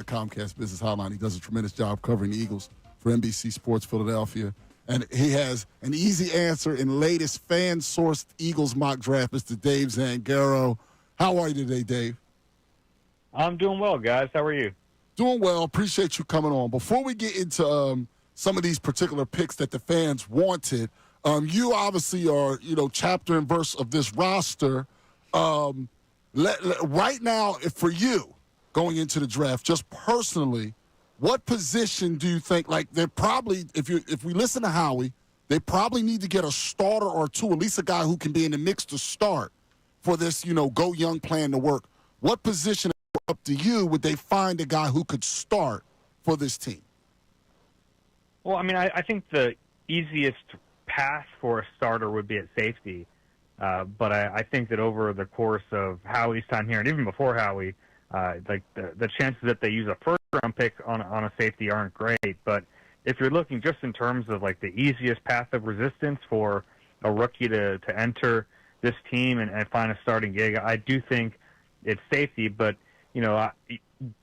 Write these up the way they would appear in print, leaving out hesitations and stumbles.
the Comcast Business Hotline. He does a tremendous job covering the Eagles for NBC Sports Philadelphia. And he has an easy answer in latest fan-sourced Eagles mock draft, Mr. Dave Zangaro. How are you today, Dave? I'm doing well, guys. How are you? Doing well. Appreciate you coming on. Before we get into some of these particular picks that the fans wanted, you obviously are, chapter and verse of this roster. Right now, for you, going into the draft, just personally, what position do you think, they're probably, if we listen to Howie, they probably need to get a starter or two, at least a guy who can be in the mix to start for this, go young plan to work. What position, up to you, would they find a guy who could start for this team? Well, I think the easiest path for a starter would be at safety. But I think that over the course of Howie's time here, and even before Howie, the chances that they use a first-round pick on a safety aren't great. But if you're looking just in terms of the easiest path of resistance for a rookie to enter this team and find a starting gig, I do think it's safety. But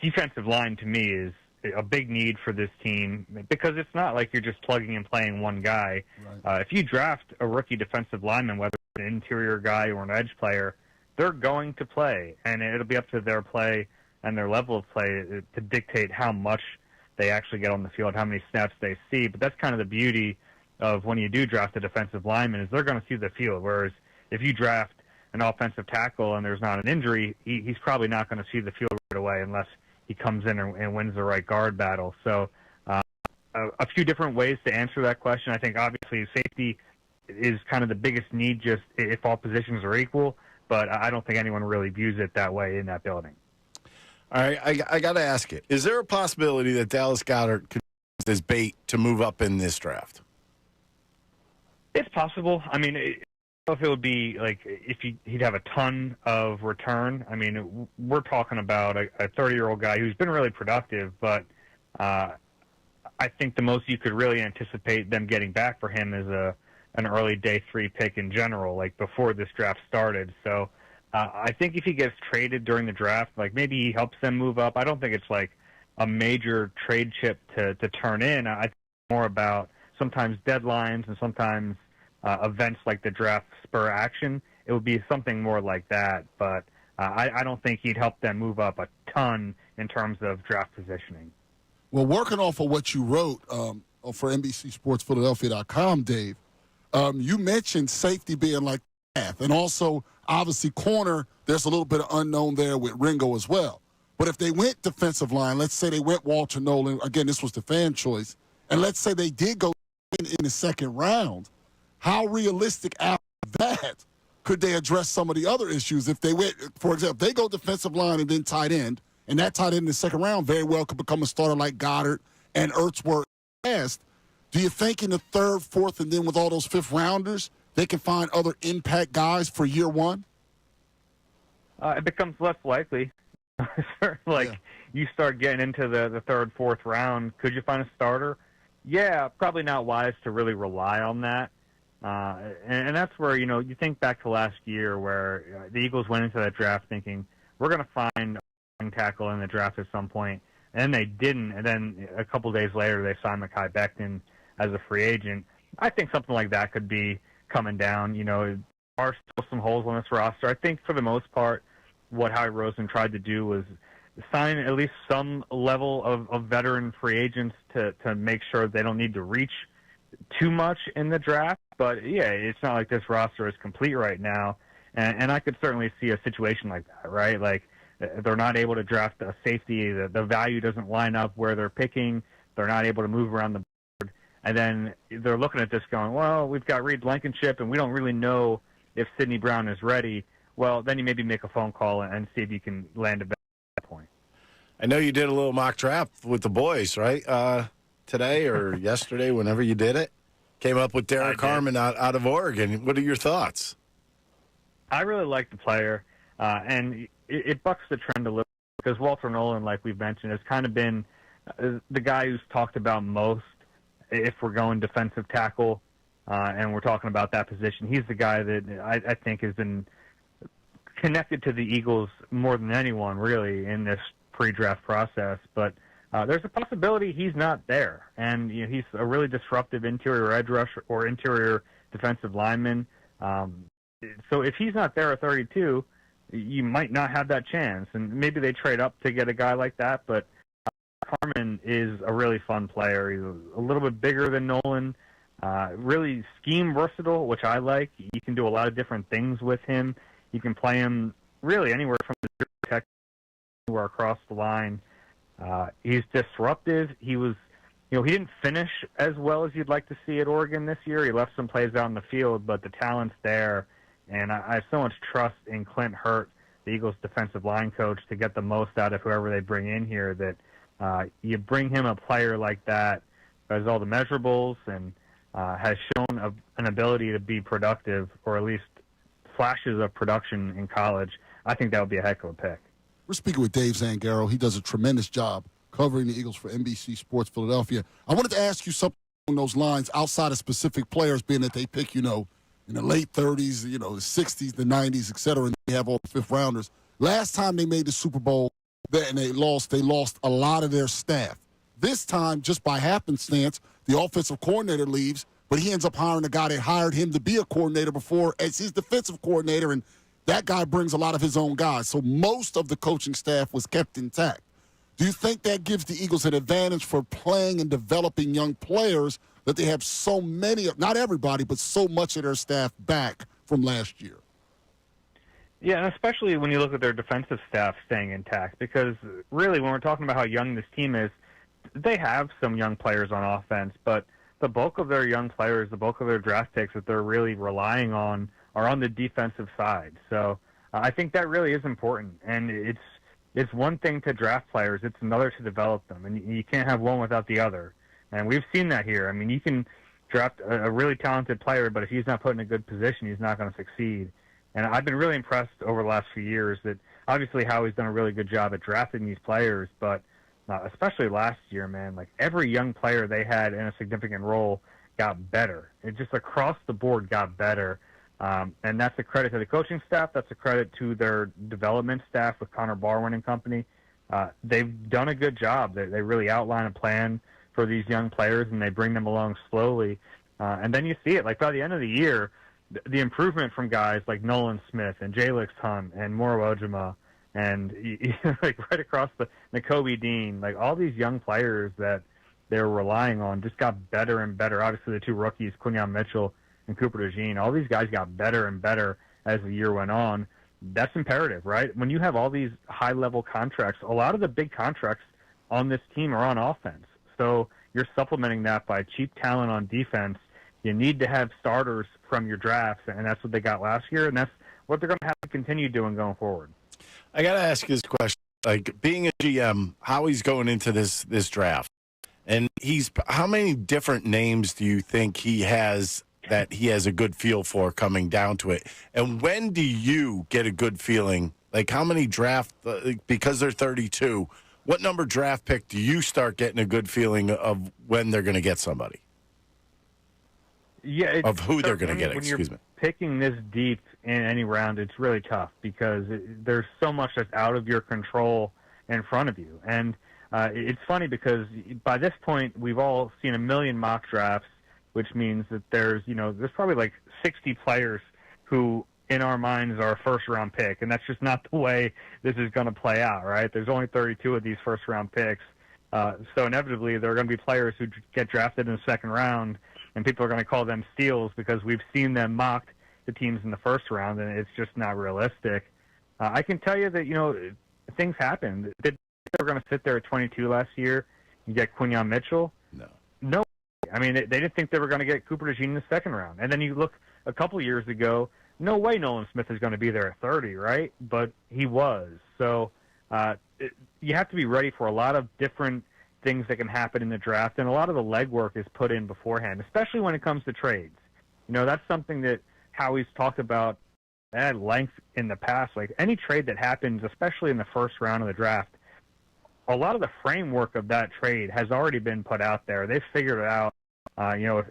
defensive line to me is a big need for this team because it's not like you're just plugging and playing one guy. Right. If you draft a rookie defensive lineman, whether it's an interior guy or an edge player, they're going to play, and it'll be up to their play and their level of play to dictate how much they actually get on the field, how many snaps they see. But that's kind of the beauty of when you do draft a defensive lineman is they're going to see the field, whereas if you draft an offensive tackle and there's not an injury, he's probably not going to see the field right away unless he comes in and wins the right guard battle. So a few different ways to answer that question. I think obviously safety is kind of the biggest need just if all positions are equal, but I don't think anyone really views it that way in that building. All right, I got to ask it. Is there a possibility that Dallas Goedert could use this bait to move up in this draft? It's possible. I don't know if it would be if he'd have a ton of return. We're talking about a 30-year-old guy who's been really productive, but I think the most you could really anticipate them getting back for him is an early day 3 pick in general, before this draft started. So I think if he gets traded during the draft, maybe he helps them move up. I don't think it's a major trade chip to turn in. I think more about sometimes deadlines and sometimes events like the draft spur action. It would be something more like that, but I don't think he'd help them move up a ton in terms of draft positioning. Well, working off of what you wrote for NBCSportsPhiladelphia.com, Dave, you mentioned safety being half, and also, obviously, corner, there's a little bit of unknown there with Ringo as well. But if they went defensive line, let's say they went Walter Nolan, again, this was the fan choice, and let's say they did go in the second round, how realistic after that could they address some of the other issues? If they went, for example, they go defensive line and then tight end, and that tight end in the second round very well could become a starter like Goddard and Ertz were past. Do you think in the third, fourth, and then with all those fifth-rounders, they can find other impact guys for year one? It becomes less likely. You start getting into the third, fourth round, could you find a starter? Yeah, probably not wise to really rely on that. And that's where, you think back to last year where the Eagles went into that draft thinking, we're going to find a young tackle in the draft at some point, and they didn't. And then a couple days later, they signed Mekhi Becton as a free agent. I think something like that could be coming down. There are still some holes on this roster. I think for the most part, what Howie Roseman tried to do was sign at least some level of veteran free agents to make sure they don't need to reach too much in the draft. But, yeah, it's not like this roster is complete right now. And I could certainly see a situation like that, right? They're not able to draft a safety. The value doesn't line up where they're picking. They're not able to move around the board. And then they're looking at this going, well, we've got Reed Blankenship, and we don't really know if Sidney Brown is ready. Well, then you maybe make a phone call and see if you can land a bet at that point. I know you did a little mock draft with the boys, right? Today or yesterday, whenever you did it. Came up with Derek Harmon out of Oregon. What are your thoughts? I really like the player, and it bucks the trend a little because Walter Nolan, like we've mentioned, has kind of been the guy who's talked about most if we're going defensive tackle and we're talking about that position. He's the guy that I think has been connected to the Eagles more than anyone, really, in this pre-draft process. But there's a possibility he's not there, and he's a really disruptive interior edge rusher or interior defensive lineman. So if he's not there at 32, you might not have that chance, and maybe they trade up to get a guy like that. But Carmen is a really fun player. He's a little bit bigger than Nolan, really scheme versatile, which I like. You can do a lot of different things with him. You can play him really anywhere from the tech anywhere across the line. He's disruptive. He was, he didn't finish as well as you'd like to see at Oregon this year. He left some plays out in the field, but the talent's there. And I have so much trust in Clint Hurt, the Eagles' defensive line coach, to get the most out of whoever they bring in here, that you bring him a player like that who has all the measurables and has shown an ability to be productive, or at least flashes of production in college. I think that would be a heck of a pick. We're speaking with Dave Zangaro. He does a tremendous job covering the Eagles for NBC Sports Philadelphia. I wanted to ask you something along those lines outside of specific players, being that they pick, in the late 30s, the 60s, the 90s, et cetera, and they have all the fifth-rounders. Last time they made the Super Bowl and they lost a lot of their staff. This time, just by happenstance, the offensive coordinator leaves, but he ends up hiring a guy that hired him to be a coordinator before as his defensive coordinator, and that guy brings a lot of his own guys. So most of the coaching staff was kept intact. Do you think that gives the Eagles an advantage for playing and developing young players, that they have so many, not everybody, but so much of their staff back from last year? Yeah, and especially when you look at their defensive staff staying intact, because really when we're talking about how young this team is, they have some young players on offense, but the bulk of their young players, the bulk of their draft picks that they're really relying on are on the defensive side. So I think that really is important, and it's one thing to draft players, it's another to develop them, and you can't have one without the other. And we've seen that here. I mean, you can draft a really talented player, but if he's not put in a good position, he's not going to succeed. And I've been really impressed over the last few years that obviously Howie's done a really good job at drafting these players, but especially last year, man, like every young player they had in a significant role got better. It just across the board got better. And that's a credit to the coaching staff. That's a credit to their development staff with Connor Barwin and company. They've done a good job. They really outline a plan for these young players, and they bring them along slowly. And then you see it. Like by the end of the year, the improvement from guys like Nolan Smith and Jalix Hunt and Moro Ojima and like right across the Nakobe Dean, like all these young players that they're relying on just got better and better. Obviously, the two rookies, Quinyon Mitchell and Cooper DeJean, all these guys got better and better as the year went on. That's imperative, right? When you have all these high-level contracts, a lot of the big contracts on this team are on offense. So you're supplementing that by cheap talent on defense. You need to have starters from your drafts, and that's what they got last year, and that's what they're going to have to continue doing going forward. I got to ask this question. Like, being a GM, how he's going into this draft, and how many different names do you think he has that he has a good feel for coming down to it? And when do you get a good feeling? Like, how many draft, because they're 32, what number draft pick do you start getting a good feeling of when they're going to get somebody? Yeah, of who they're going to get, excuse me. Picking this deep in any round, it's really tough because there's so much that's out of your control in front of you. And it's funny because by this point, we've all seen a million mock drafts, which means that there's probably like 60 players who in our minds are a first-round pick, and that's just not the way this is going to play out, right? There's only 32 of these first-round picks, so inevitably there are going to be players who get drafted in the second round, and people are going to call them steals because we've seen them mocked to teams in the first round, and it's just not realistic. I can tell you that, things happen. They were going to sit there at 22 last year and get Quinyon Mitchell. No. I mean, they didn't think they were going to get Cooper DeJean in the second round. And then you look a couple years ago, no way Nolan Smith is going to be there at 30, right? But he was. So you have to be ready for a lot of different things that can happen in the draft, and a lot of the legwork is put in beforehand, especially when it comes to trades. That's something that Howie's talked about at length in the past. Like any trade that happens, especially in the first round of the draft, a lot of the framework of that trade has already been put out there. They've figured it out.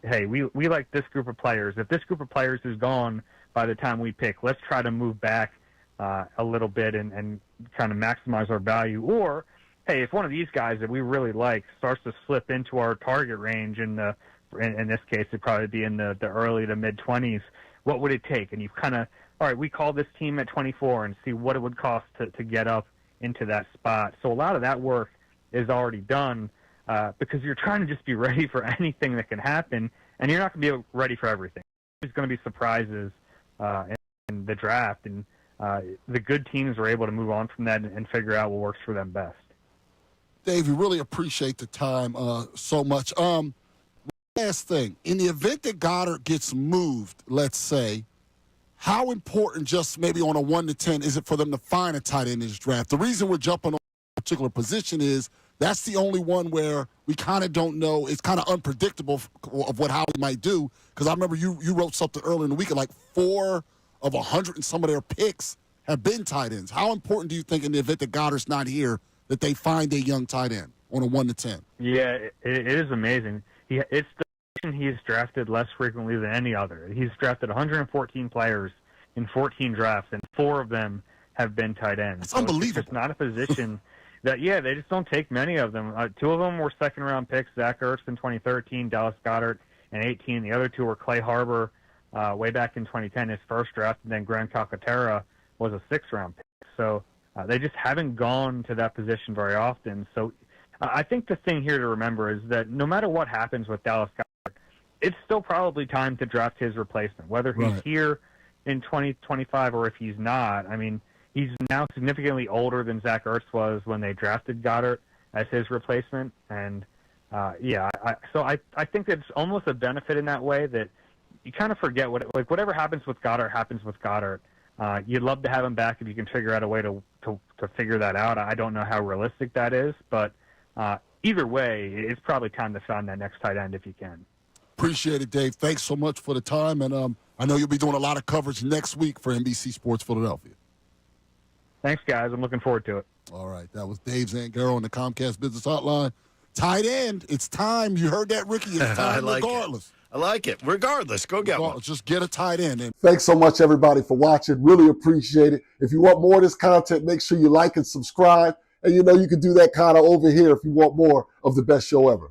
Hey, we like this group of players. If this group of players is gone by the time we pick, let's try to move back a little bit and kind of maximize our value. Or hey, if one of these guys that we really like starts to slip into our target range in this case, it'd probably be in the early to mid-20s, what would it take? And you kind of, all right, we call this team at 24 and see what it would cost to get up into that spot. So a lot of that work is already done because you're trying to just be ready for anything that can happen, and you're not going to be ready for everything. There's going to be surprises in the draft, and the good teams are able to move on from that and figure out what works for them best. Dave, we really appreciate the time so much. Last thing, in the event that Goddard gets moved, let's say, how important, just maybe on a 1 to 10, is it for them to find a tight end in this draft? The reason we're jumping on a particular position is that's the only one where we kind of don't know. It's kind of unpredictable of how he might do. Because I remember you wrote something earlier in the week, like 4 of 100 and some of their picks have been tight ends. How important do you think in the event that Goddard's not here that they find a young tight end on a 1 to 10? Yeah, it is amazing. It's the position he's drafted less frequently than any other. He's drafted 114 players in 14 drafts, and 4 of them have been tight ends. That's so unbelievable. It's just not a position that, they just don't take many of them. 2 of them were second-round picks, Zach Ertz in 2013, Dallas Goedert in 2018. The other 2 were Clay Harbor way back in 2010, his first draft, and then Grant Calcaterra was a 6th-round pick. So they just haven't gone to that position very often. So I think the thing here to remember is that no matter what happens with Dallas Goedert, it's still probably time to draft his replacement, whether he's here in 2025 or if he's not. I mean, he's now significantly older than Zach Ertz was when they drafted Goddard as his replacement. And, so I think it's almost a benefit in that way that you kind of forget whatever happens with Goddard happens with Goddard. You'd love to have him back if you can figure out a way to figure that out. I don't know how realistic that is, but either way, it's probably time to find that next tight end if you can. Appreciate it, Dave. Thanks so much for the time. And I know you'll be doing a lot of coverage next week for NBC Sports Philadelphia. Thanks, guys. I'm looking forward to it. All right. That was Dave Zangaro on the Comcast Business Hotline. Tight end. It's time. You heard that, Ricky. It's time regardless. I like it. Regardless, go get one. Just get a tight end. And thanks so much, everybody, for watching. Really appreciate it. If you want more of this content, make sure you like and subscribe. And you can do that kind of over here if you want more of the best show ever.